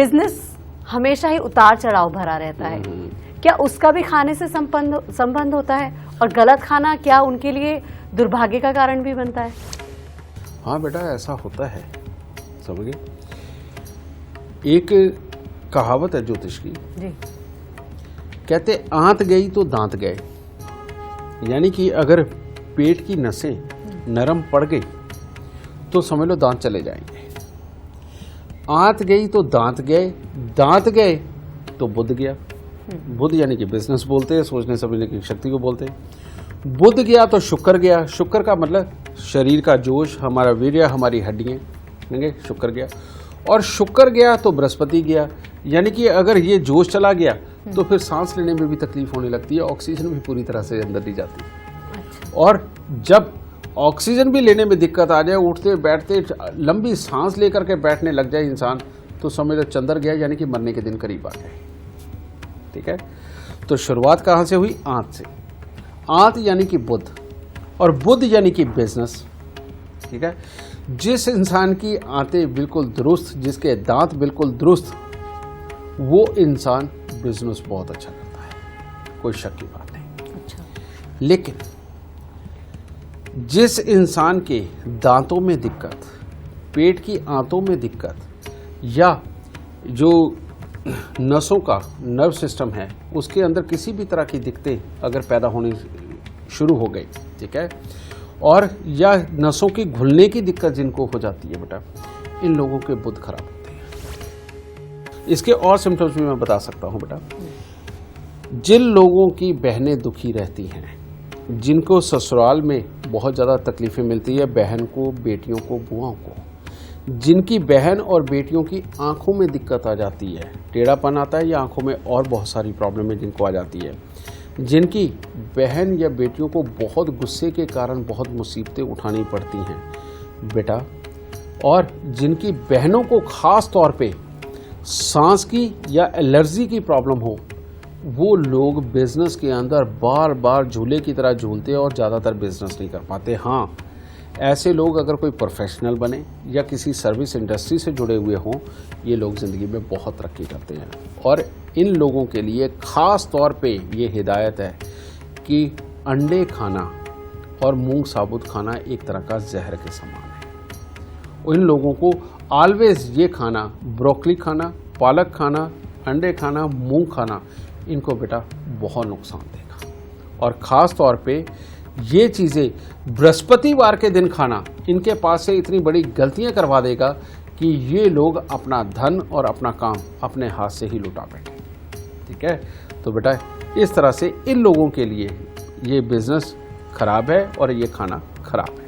Business हमेशा ही उतार चढ़ाव भरा रहता है, क्या उसका भी खाने से संबंध होता है? और गलत खाना क्या उनके लिए दुर्भाग्य का कारण भी बनता है? हाँ बेटा, ऐसा होता है, समझिए। एक कहावत है ज्योतिष की जी। कहते आंत गई तो दांत गए, यानी कि अगर पेट की नसें नरम पड़ गई तो समझ लो दांत चले जाएंगे। आंत गई तो दांत गए, दांत गए तो बुद्ध गया। बुद्ध यानी कि बिजनेस बोलते हैं, सोचने समझने की शक्ति को बोलते हैं। बुद्ध गया तो शुक्र गया। शुक्र का मतलब शरीर का जोश, हमारा वीर्य, हमारी हड्डियां, शुक्र गया। और शुक्र गया तो बृहस्पति गया, यानी कि अगर ये जोश चला गया तो फिर सांस लेने में भी तकलीफ होने लगती है, ऑक्सीजन भी पूरी तरह से अंदर नहीं जाती। अच्छा। और जब ऑक्सीजन भी लेने में दिक्कत आ जाए, उठते बैठते लंबी सांस लेकर के बैठने लग जाए इंसान, तो समझ लो चंद्र गया, यानी कि मरने के दिन करीब आ गए। ठीक है, तो शुरुआत कहाँ से हुई? आंत से। आंत यानी कि बुद्ध, और बुद्ध यानी कि बिजनेस। ठीक है, जिस इंसान की आंतें बिल्कुल दुरुस्त, जिसके दांत बिल्कुल दुरुस्त, वो इंसान बिजनेस बहुत अच्छा करता है, कोई शक की बात नहीं। अच्छा। लेकिन जिस इंसान के दांतों में दिक्कत, पेट की आंतों में दिक्कत, या जो नसों का नर्व सिस्टम है उसके अंदर किसी भी तरह की दिक्कतें अगर पैदा होनी शुरू हो गई, ठीक है, और या नसों की घुलने की दिक्कत जिनको हो जाती है बेटा, इन लोगों के बुध खराब होते हैं। इसके और सिम्टम्स भी मैं बता सकता हूं बेटा। जिन लोगों की बहनें दुखी रहती हैं, जिनको ससुराल में बहुत ज़्यादा तकलीफ़ें मिलती है, बहन को, बेटियों को, बुआओं को, जिनकी बहन और बेटियों की आंखों में दिक्कत आ जाती है, टेढ़ापन आता है या आंखों में और बहुत सारी प्रॉब्लमें जिनको आ जाती है, जिनकी बहन या बेटियों को बहुत गुस्से के कारण बहुत मुसीबतें उठानी पड़ती हैं बेटा, और जिनकी बहनों को ख़ास तौर पे सांस की या एलर्जी की प्रॉब्लम हो, वो लोग बिजनेस के अंदर बार बार झूले की तरह झूलते हैं और ज़्यादातर बिजनेस नहीं कर पाते। हाँ, ऐसे लोग अगर कोई प्रोफेशनल बने या किसी सर्विस इंडस्ट्री से जुड़े हुए हों, ये लोग ज़िंदगी में बहुत तरक्की करते हैं। और इन लोगों के लिए ख़ास तौर पे ये हिदायत है कि अंडे खाना और मूंग साबुत खाना एक तरह का जहर के समान है। इन लोगों को ऑलवेज ये खाना, ब्रोकली खाना, पालक खाना, अंडे खाना, मूंग खाना, इनको बेटा बहुत नुकसान देगा। और ख़ास तौर पे ये चीज़ें बृहस्पतिवार के दिन खाना इनके पास से इतनी बड़ी गलतियां करवा देगा कि ये लोग अपना धन और अपना काम अपने हाथ से ही लुटा बैठे। ठीक है, तो बेटा इस तरह से इन लोगों के लिए ये बिजनेस खराब है और ये खाना खराब है।